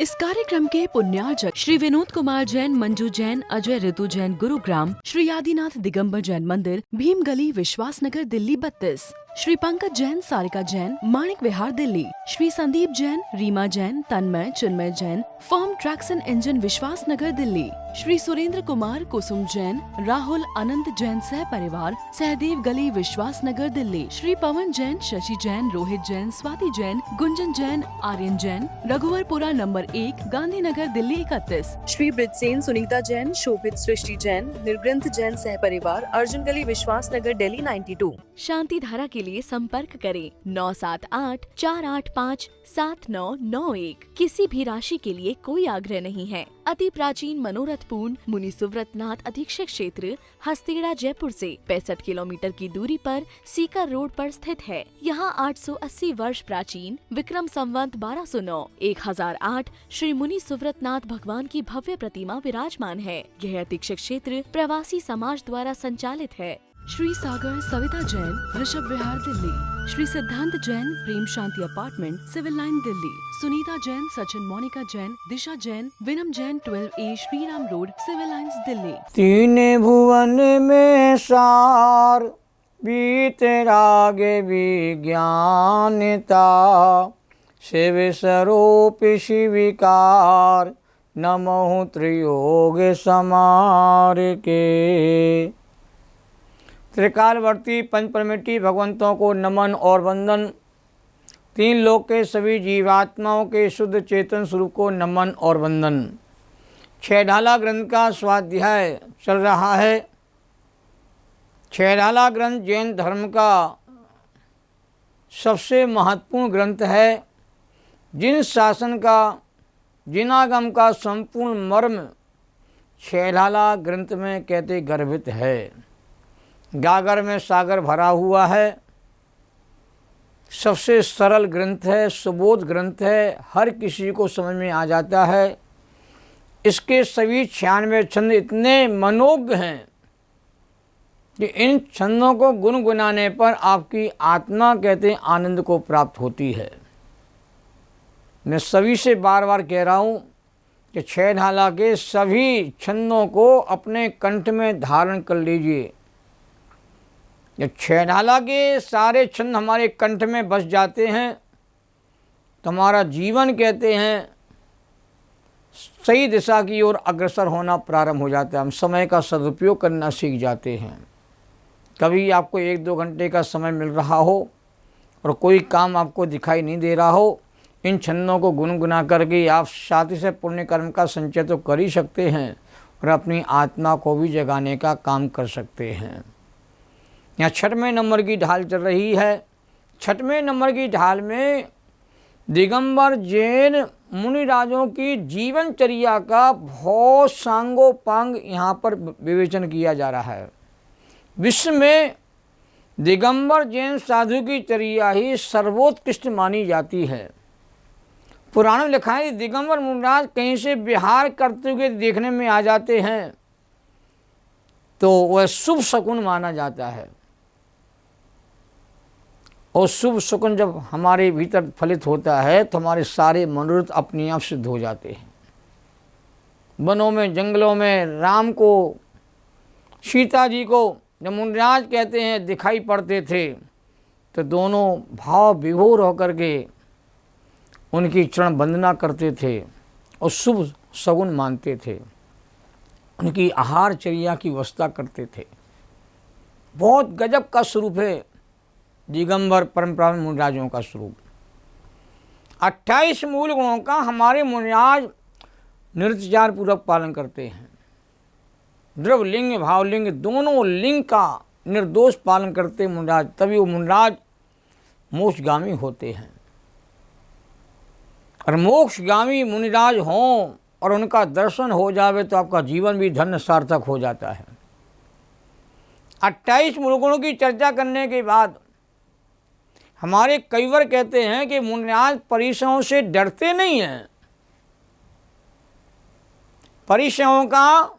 इस कार्यक्रम के पुण्यार्चक श्री विनोद कुमार जैन, मंजू जैन, अजय ऋतु जैन, गुरुग्राम, श्री आदिनाथ दिगंबर जैन मंदिर, भीम गली, Vishwasnagar, Delhi 32, Shri Pankaj Jain, Sarika Jain, Manik Vihar, Delhi, Shri Sandeep Jain, Rima Jain, Tanmay, Chinmay Jain, firm tracks and engine, Vishwasnagar, Delhi, Shri Surendra Kumar, Kusum Jain, Rahul Anant Jain सह परिवार, सहदेव गली, विश्वासनगर, दिल्ली, श्री पवन जैन, शशि जैन, रोहित जैन, स्वाति जैन, गुंजन जैन, आर्यन जैन, रघुवरपुरा नंबर 1, गांधीनगर, दिल्ली 31, श्री ब्रिजसेन, सुनीता जैन, शोभित, सृष्टि जैन, निर्ग्रंथ जैन सह परिवार, अर्जुन गली, विश्वासनगर, दिल्ली 92। शांति धारा के लिए संपर्क करें 9784857991। किसी भी राशि के लिए कोई आग्रह नहीं है। अति प्राचीन मनोरथ पूर्ण मुनि सुव्रतनाथ अधीक्षक क्षेत्र, हस्तेड़ा, जयपुर से 65 किलोमीटर की दूरी पर सीकर रोड पर स्थित है। यहाँ 880 वर्ष प्राचीन विक्रम संवत 1209 1008 श्री मुनि सुव्रतनाथ भगवान की भव्य प्रतिमा विराजमान है। यह अधीक्षक क्षेत्र प्रवासी समाज द्वारा संचालित है। श्री सागर सविता जैन, ऋषभ विहार, Delhi, Shri Siddhant Jain, Prem Shanti apartment, civil line, Delhi, Sunita Jain, Sachin, Monika Jain, Disha Jain, Vinam Jain, 12A Shriram road, civil lines, Delhi. तीन भुवन में सार बीते रागे विज्ञानता, शिव स्वरूप शिविकार, नमो त्रियोग समार के। त्रिकालवर्ती पंचपरमेष्ठी भगवंतों को नमन और वंदन। तीन लोक के सभी जीवात्माओं के शुद्ध चेतन स्वरूप को नमन और वंदन। छहढाला ग्रंथ का स्वाध्याय चल रहा है। छहढाला ग्रंथ जैन धर्म का सबसे महत्वपूर्ण ग्रंथ है। जिन शासन का, जिनागम का संपूर्ण मर्म छहढाला ग्रंथ में कहते गर्भित है। गागर में सागर भरा हुआ है। सबसे सरल ग्रंथ है, सुबोध ग्रंथ है, हर किसी को समझ में आ जाता है। इसके सभी 96 छंद इतने मनोज्ञ हैं कि इन छंदों को गुनगुनाने पर आपकी आत्मा कहते आनंद को प्राप्त होती है। मैं सभी से बार बार कह रहा हूँ कि छहढाला के सभी छंदों को अपने कंठ में धारण कर लीजिए। जब छहढाला के सारे छंद हमारे कंठ में बस जाते हैं तो हमारा जीवन कहते हैं सही दिशा की ओर अग्रसर होना प्रारंभ हो जाता है। हम समय का सदुपयोग करना सीख जाते हैं। कभी आपको 1-2 घंटे का समय मिल रहा हो और कोई काम आपको दिखाई नहीं दे रहा हो, इन छंदों को गुनगुना करके आप साथ से पुण्य कर्म का संचय तो कर ही सकते हैं और अपनी आत्मा को भी जगाने का काम कर सकते हैं। यहाँ 6वें नंबर की ढाल चल रही है। 6वें नंबर की ढाल में दिगंबर जैन मुनिराजों की जीवनचर्या का बहुत सांगोपांग यहाँ पर विवेचन किया जा रहा है। विश्व में दिगंबर जैन साधु की चर्या ही सर्वोत्कृष्ट मानी जाती है। पुराण में लिखा है दिगंबर मुनिराज कहीं से विहार करते हुए देखने में आ जाते हैं तो वह शुभ शकुन माना जाता है। और शुभ शकुन जब हमारे भीतर फलित होता है तो हमारे सारे मनोरथ अपने आप सिद्ध हो जाते हैं। वनों में, जंगलों में राम को, सीता जी को जब मुनिराज कहते हैं दिखाई पड़ते थे तो दोनों भाव विभोर होकर के उनकी चरण वंदना करते थे और शुभ शगुन मानते थे। उनकी आहारचर्या की व्यवस्था करते थे। बहुत गजब का स्वरूप है दिगंबर परंपरा में मुनिराजों का स्वरूप। 28 मूल गुणों का हमारे मुनिराज निरंतर पूर्वक पालन करते हैं। द्रव लिंग, भावलिंग दोनों लिंग का निर्दोष पालन करते मुनिराज, तभी वो मुनिराज मोक्षगामी होते हैं। और मोक्षगामी मुनिराज हों और उनका दर्शन हो जावे तो आपका जीवन भी धन्य सार्थक हो जाता है। 28 मूल गुणों की चर्चा करने के बाद हमारे कईवर कहते हैं कि मुनिराज परिसरों से डरते नहीं हैं। परिसरों का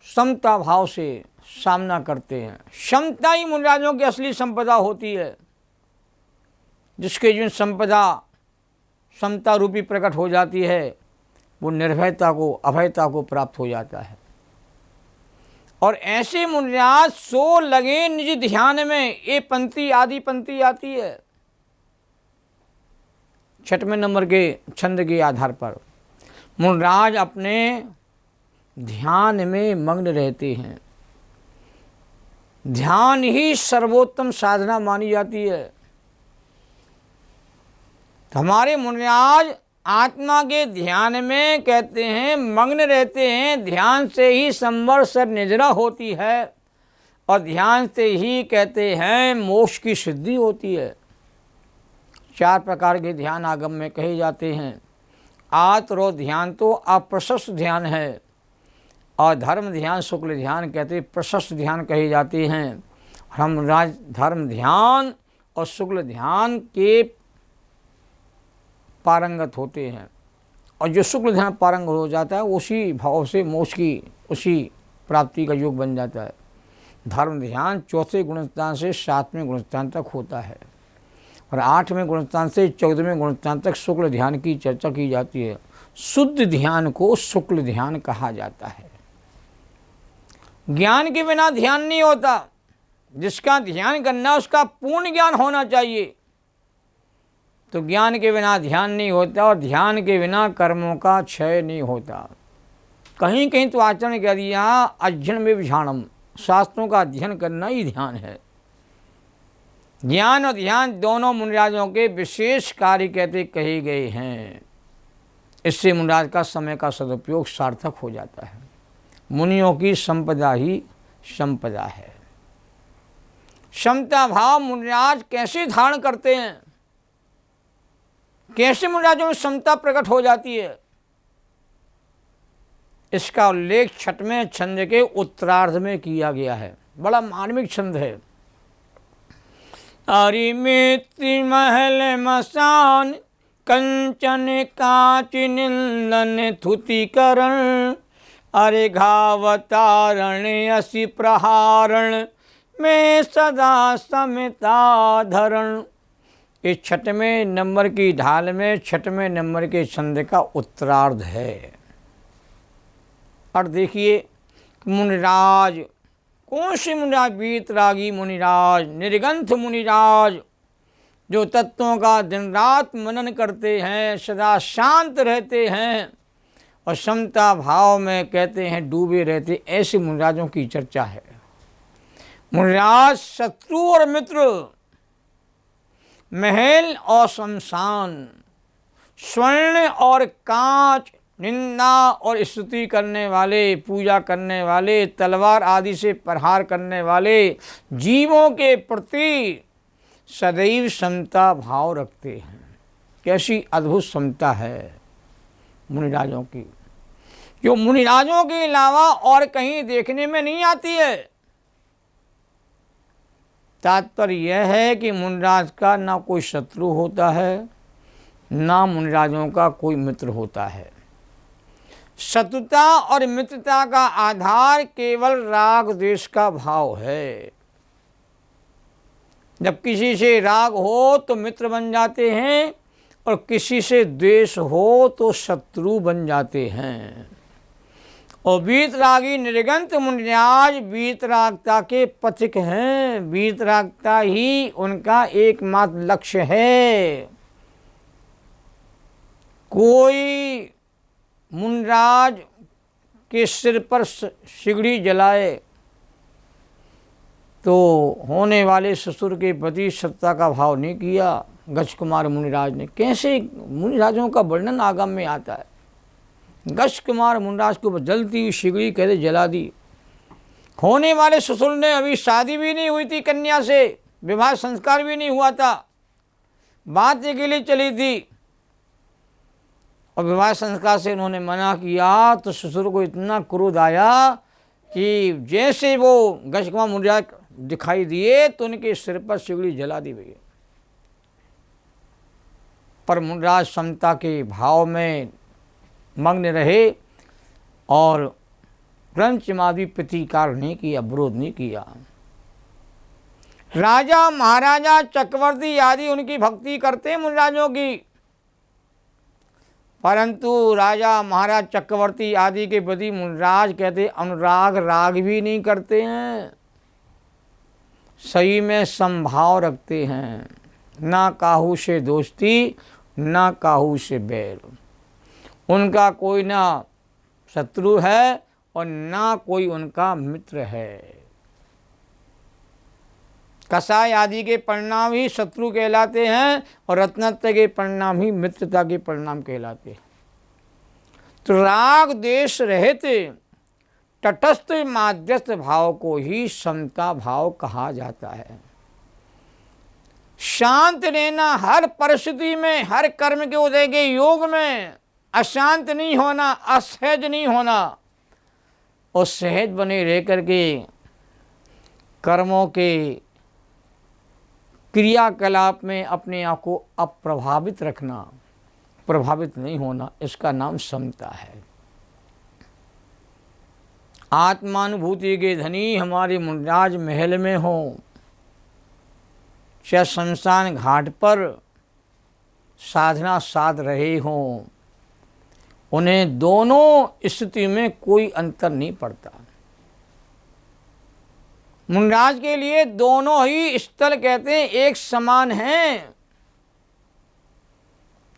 समता भाव से सामना करते हैं। क्षमता ही मुनिराजों की असली संपदा होती है। जिसके जीवन संपदा समता रूपी प्रकट हो जाती है, वो निर्भयता को, अभयता को प्राप्त हो जाता है। और ऐसे मुनिराज सो लगे निज ध्यान में, ये पंक्ति आदि पंक्ति आती है 6वें नंबर के छंद के आधार पर। मुनिराज अपने ध्यान में मग्न रहते हैं। ध्यान ही सर्वोत्तम साधना मानी जाती है। तो हमारे मुनिराज आत्मा के ध्यान में कहते हैं मग्न रहते हैं। ध्यान से ही संवर्षर निजरा होती है और ध्यान से ही कहते हैं मोक्ष की सिद्धि होती है। 4 प्रकार के ध्यान आगम में कहे जाते हैं। आत्रो ध्यान तो अप्रशस्त ध्यान है और धर्म ध्यान, शुक्ल ध्यान कहते प्रशस्त ध्यान कहे जाते हैं। हम धर्म ध्यान और शुक्ल ध्यान के पारंगत होते हैं और जो शुक्ल ध्यान पारंगत हो जाता है उसी भाव से मोक्ष की, उसी प्राप्ति का योग बन जाता है। धर्म ध्यान 4वें गुणस्थान से 7वें गुणस्थान तक होता है और 8वें गुणस्थान से 14वें गुणस्थान तक शुक्ल ध्यान की चर्चा की जाती है। शुद्ध ध्यान को शुक्ल ध्यान कहा जाता है। ज्ञान के बिना ध्यान नहीं होता। जिसका ध्यान करना उसका पूर्ण ज्ञान होना चाहिए। तो ज्ञान के बिना ध्यान नहीं होता और ध्यान के बिना कर्मों का क्षय नहीं होता। कहीं कहीं तो आचरण कह दिया अध्ययन में विझाणम, शास्त्रों का अध्ययन करना ही ध्यान है। ज्ञान और ध्यान दोनों मुनिराजों के विशेष कार्य कहते कहे गए हैं। इससे मुनिराज का समय का सदुपयोग सार्थक हो जाता है। मुनियों की संपदा ही संपदा है। समता भाव मुनिराज कैसे धारण करते हैं, कैसे मुनिराजों में समता प्रकट हो जाती है, इसका उल्लेख 6वें छंद के उत्तरार्ध में किया गया है। बड़ा मार्मिक छंद है। अरिमिति महल मसान कंचन कांच निंदन थुतिकरण, अरे घावतारण असि प्रहारण में सदा समिता धरण। इस 6वें नंबर की ढाल में 6वें नंबर के छंद का उत्तरार्ध है। और देखिए मुनिराज, कौन से मुनिराज? वीतरागी मुनिराज, निर्गंथ मुनिराज, जो तत्वों का दिन रात मनन करते हैं, सदा शांत रहते हैं और समता भाव में कहते हैं डूबे रहते, ऐसे मुनिराजों की चर्चा है। मुनिराज शत्रु और मित्र, महल और शमशान, स्वर्ण और कांच, निंदा और स्तुति करने वाले, पूजा करने वाले, तलवार आदि से प्रहार करने वाले जीवों के प्रति सदैव समता भाव रखते हैं। कैसी अद्भुत समता है मुनिराजों की, जो मुनिराजों के अलावा और कहीं देखने में नहीं आती है। तात्पर्य यह है कि मुनिराज का ना कोई शत्रु होता है, ना मुनिराजों का कोई मित्र होता है। शत्रुता और मित्रता का आधार केवल राग द्वेष का भाव है। जब किसी से राग हो तो मित्र बन जाते हैं और किसी से द्वेष हो तो शत्रु बन जाते हैं। और वीतरागी निर्गंथ मुनिराज वीतरागता के पथिक हैं। वीतरागता ही उनका एकमात्र लक्ष्य है। कोई मुनिराज के सिर पर सिगड़ी जलाए तो होने वाले ससुर के प्रति सत्ता का भाव नहीं किया गच्छ कुमार मुनिराज ने। कैसे मुनिराजों का वर्णन आगम में आता है। गच्छ कुमार मुनिराज को जलती हुई सिगड़ी कहते जला दी। होने वाले ससुर ने अभी शादी भी नहीं हुई थी कन्या से, विवाह संस्कार भी नहीं हुआ था, बात के लिए चली थी और विवाह संस्कार से उन्होंने मना किया तो ससुर को इतना क्रोध आया कि जैसे वो गच्छ कुमार मुनिराज दिखाई दिए तो उनके सिर पर सिगड़ी जला दी गई। पर मुनिराज समता के भाव में मग्न रहे और ग्रंथमादि प्रतिकार नहीं किया, विरोध नहीं किया। राजा महाराजा चक्रवर्ती आदि उनकी भक्ति करते हैं मुनिराजों की। परंतु राजा महाराज चक्रवर्ती आदि के प्रति मुनिराज कहते अनुराग राग भी नहीं करते हैं, सही में समभाव रखते हैं। ना काहू से दोस्ती ना काहू से बैर, उनका कोई ना शत्रु है और ना कोई उनका मित्र है। कसाय आदि के परिणाम ही शत्रु कहलाते हैं और रत्नत्व के परिणाम ही मित्रता के परिणाम कहलाते हैं। तो राग देश रहते तटस्थ माध्यस्थ भाव को ही समता भाव कहा जाता है। शांत रहना हर परिस्थिति में, हर कर्म के उदय के योग में, अशांत नहीं होना, असहज नहीं होना और सहज बने रह करके कर्मों के क्रियाकलाप में अपने आप को अप्रभावित रखना, प्रभावित नहीं होना, इसका नाम समता है। आत्मानुभूति के धनी हमारे मुनिराज महल में हो चाहे शमशान घाट पर साधना साध रहे हों, उन्हें दोनों स्थिति में कोई अंतर नहीं पड़ता। मुनिराज के लिए दोनों ही स्थल कहते हैं एक समान हैं।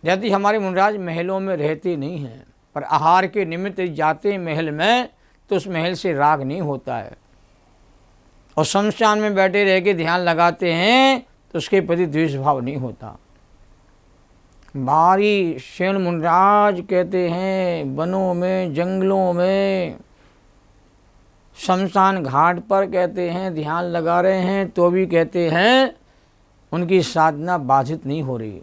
यदि हमारे मुनिराज महलों में रहते नहीं हैं पर आहार के निमित्त जाते हैं महल में, तो उस महल से राग नहीं होता है, और शमशान में बैठे रह के ध्यान लगाते हैं तो उसके प्रति द्वेष भाव नहीं होता। बारी शयन मुनिराज कहते हैं वनों में, जंगलों में, शमशान घाट पर कहते हैं ध्यान लगा रहे हैं तो भी कहते हैं उनकी साधना बाधित नहीं हो रही,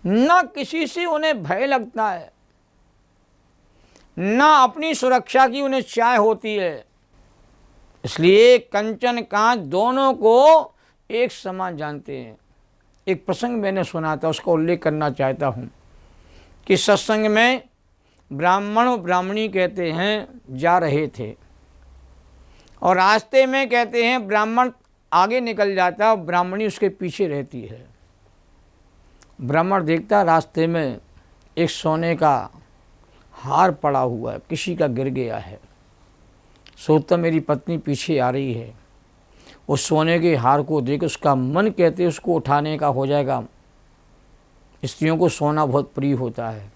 ना किसी से उन्हें भय लगता है, ना अपनी सुरक्षा की उन्हें चाह होती है। इसलिए कंचन कांच दोनों को एक समान जानते हैं। एक प्रसंग मैंने सुना था, उसका उल्लेख करना चाहता हूँ कि सत्संग में ब्राह्मण ब्राह्मणी कहते हैं जा रहे थे और रास्ते में कहते हैं ब्राह्मण आगे निकल जाता और ब्राह्मणी उसके पीछे रहती है। ब्राह्मण देखता रास्ते में एक सोने का हार पड़ा हुआ है, किसी का गिर गया है, सोचता मेरी पत्नी पीछे आ रही है। उस सोने के हार को देख उसका मन कहते उसको उठाने का हो जाएगा। स्त्रियों को सोना बहुत प्रिय होता है।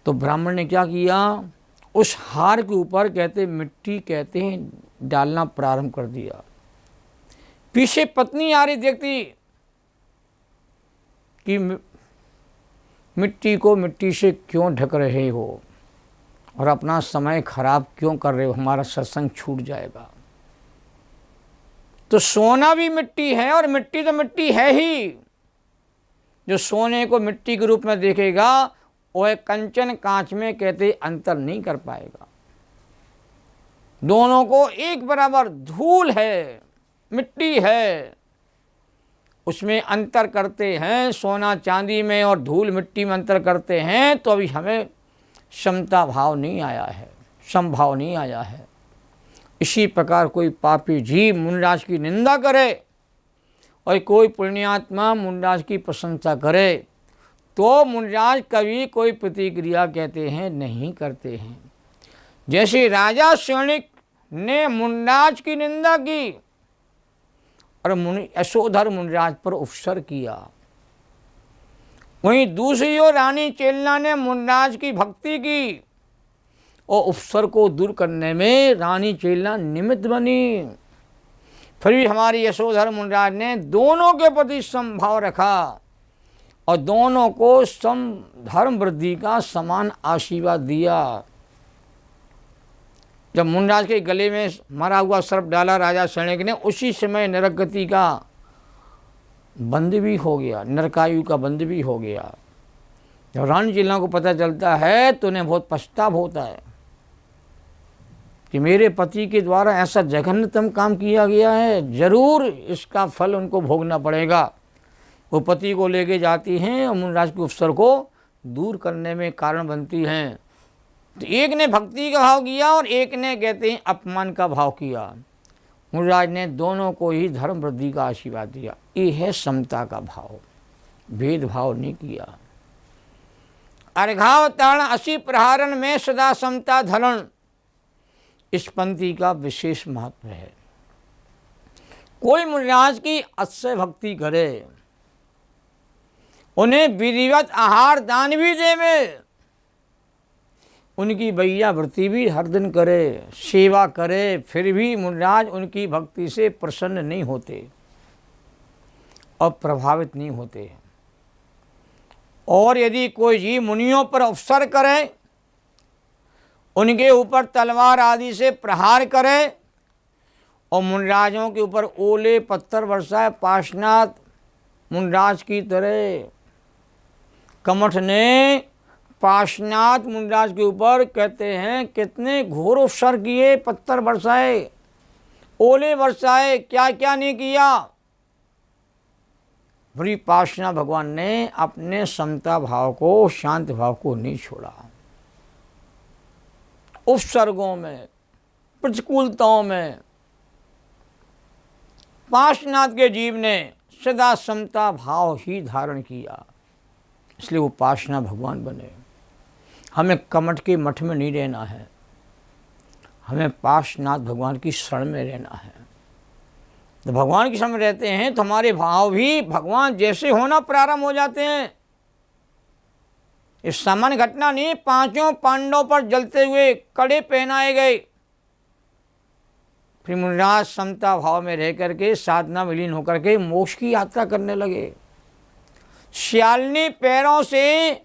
तो ब्राह्मण ने क्या किया, उस हार के ऊपर कहते मिट्टी कहते हैं डालना प्रारंभ कर दिया। पीछे पत्नी आ रही, देखती कि मिट्टी को मिट्टी से क्यों ढक रहे हो और अपना समय खराब क्यों कर रहे हो, हमारा सत्संग छूट जाएगा। तो सोना भी मिट्टी है और मिट्टी तो मिट्टी है ही। जो सोने को मिट्टी के रूप में देखेगा वह कंचन कांच में कहते अंतर नहीं कर पाएगा। दोनों को एक बराबर, धूल है मिट्टी है, उसमें अंतर करते हैं। सोना चांदी में और धूल मिट्टी में अंतर करते हैं तो अभी हमें समता भाव नहीं आया है, समभाव नहीं आया है। इसी प्रकार कोई पापी जीव मुनिराज की निंदा करे और कोई पुण्यात्मा मुनिराज की प्रशंसा करे तो मुनिराज कभी कोई प्रतिक्रिया कहते हैं नहीं करते हैं। जैसे राजा शौनिक ने मुनिराज की निंदा की और यशोधर मुनिराज पर उपसर किया, वहीं दूसरी ओर रानी चेलना ने मुनिराज की भक्ति की और उपसर को दूर करने में रानी चेलना निमित्त बनी। फिर भी हमारी यशोधर मुनिराज ने दोनों के प्रति समभाव रखा और दोनों को सम धर्म वृद्धि का समान आशीर्वाद दिया। जब मुनिराज के गले में मरा हुआ सर्प डाला राजा शौनिक ने, उसी समय नरकगति का बंद भी हो गया, नरकायु का बंद भी हो गया। जब रानी चेलना को पता चलता है तो उन्हें बहुत पछतावा होता है कि मेरे पति के द्वारा ऐसा जघन्यतम काम किया गया है, जरूर इसका फल उनको भोगना पड़ेगा। वो पति को लेके जाती हैं और मुनिराज के उपसर को दूर करने में कारण बनती हैं। तो एक ने भक्ति का भाव किया और एक ने कहते हैं अपमान का भाव किया। मुनिराज ने दोनों को ही धर्म वृद्धि का आशीर्वाद दिया। ये है समता का भाव, भेदभाव नहीं किया। अर्घावतारण असी प्रहारण में सदा समता धरण, इस पंक्ति का विशेष महत्व है। कोई मुनिराज की अतिशय भक्ति करे, उन्हें विधिवत आहार दान भी देवे, उनकी बैया वृत्ति भी हर दिन करे, सेवा करे, फिर भी मुनिराज उनकी भक्ति से प्रसन्न नहीं होते और प्रभावित नहीं होते। और यदि कोई जीव मुनियों पर अवसर करे, उनके ऊपर तलवार आदि से प्रहार करे और मुनिराजों के ऊपर ओले पत्थर बरसाए, पाशनाथ मुनिराज की तरह कमठ ने पाशनाथ मुनिराज के ऊपर कहते हैं कितने घोर उपसर किए, पत्थर बरसाए, ओले बरसाए, क्या क्या नहीं किया। बड़ी पाशनाथ भगवान ने अपने समता भाव को, शांत भाव को नहीं छोड़ा। उपसर्गों में, प्रतिकूलताओं में पाशनाथ के जीव ने सदा समता भाव ही धारण किया, इसलिए वो पाशनाथ भगवान बने। हमें कमठ के मठ में नहीं रहना है, हमें पाशनाथ भगवान की शरण में रहना है। तो भगवान की शरण में रहते हैं तो हमारे भाव भी भगवान जैसे होना प्रारंभ हो जाते हैं। इस सामान्य घटना नहीं, पांचों पांडवों पर जलते हुए कड़े पहनाए गए, फिर मुनिराज समता भाव में रह करके साधना विलीन होकर के मोक्ष की यात्रा करने लगे। श्यालिनी पैरों से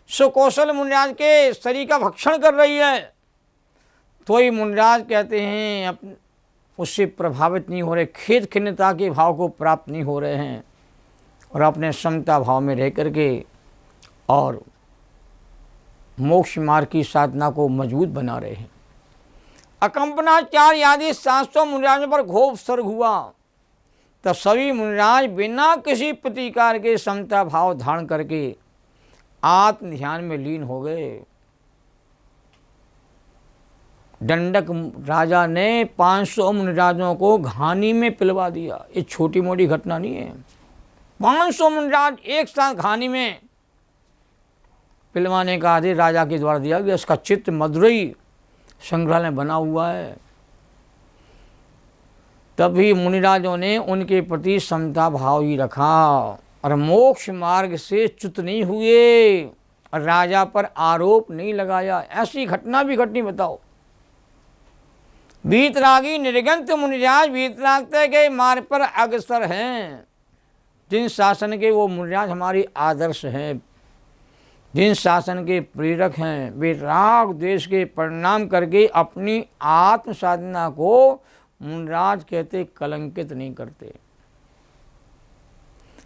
सुकौशल मुनिराज के शरीर का भक्षण कर रही है, तो ही मुनिराज कहते हैं उससे प्रभावित नहीं हो रहे, खेद खिन्नता के भाव को प्राप्त नहीं हो रहे हैं और अपने समता भाव में रह करके और मोक्ष मार्ग की साधना को मजबूत बना रहे हैं। अकंपनाचार्य आदि 700 मुनिराजों पर घोर उपसर्ग हुआ, तब सभी मुनिराज बिना किसी प्रतिकार के समता भाव धारण करके आत्म ध्यान में लीन हो गए। दंडक राजा ने 500 मुनिराजों को घानी में पिलवा दिया। ये छोटी मोटी घटना नहीं है, 500 मुनिराज एक साथ घानी में पिलवाने का आदेश राजा के द्वारा दिया गया। इसका चित्र मदुरई संग्रहालय बना हुआ है। तभी मुनिराजों ने उनके प्रति समता भाव ही रखा और मोक्ष मार्ग से च्युत नहीं हुए और राजा पर आरोप नहीं लगाया। ऐसी घटना भी घटनी बताओ। वीतरागी निर्गंत मुनिराज वीतरागते के मार्ग पर अग्रसर हैं। जिन शासन के वो मुनिराज हमारी आदर्श हैं, जिन शासन के प्रेरक हैं, वे राग देश के परिणाम करके अपनी आत्म साधना को मुनिराज कहते कलंकित नहीं करते।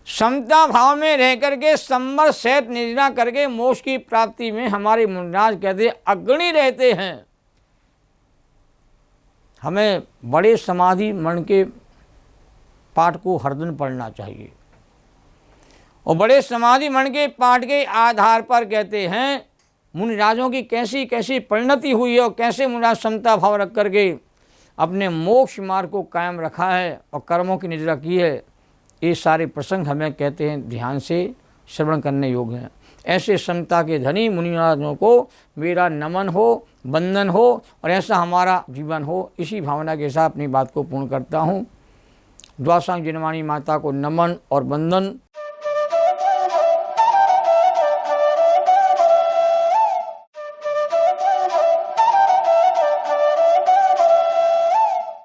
समता भाव में रह करके संवर सहित निर्जरा करके मोक्ष की प्राप्ति में हमारे मुनिराज कहते अग्रणी रहते हैं। हमें बड़े समाधि मन के पाठ को हर दिन पढ़ना चाहिए और बड़े समाधि मन के पाठ के आधार पर कहते हैं मुनिराजों की कैसी कैसी परिणति हुई है और कैसे मुनिराज समता भाव रख करके अपने मोक्ष मार्ग को कायम रखा है और कर्मों की निद्रा की है। ये सारे प्रसंग हमें कहते हैं ध्यान से श्रवण करने योग्य हैं। ऐसे समता के धनी मुनिराजों को मेरा नमन हो, वंदन हो और ऐसा हमारा जीवन हो। इसी भावना के साथ अपनी बात को पूर्ण करता हूँ। द्वासांग जिनवाणी माता को नमन और वंदन।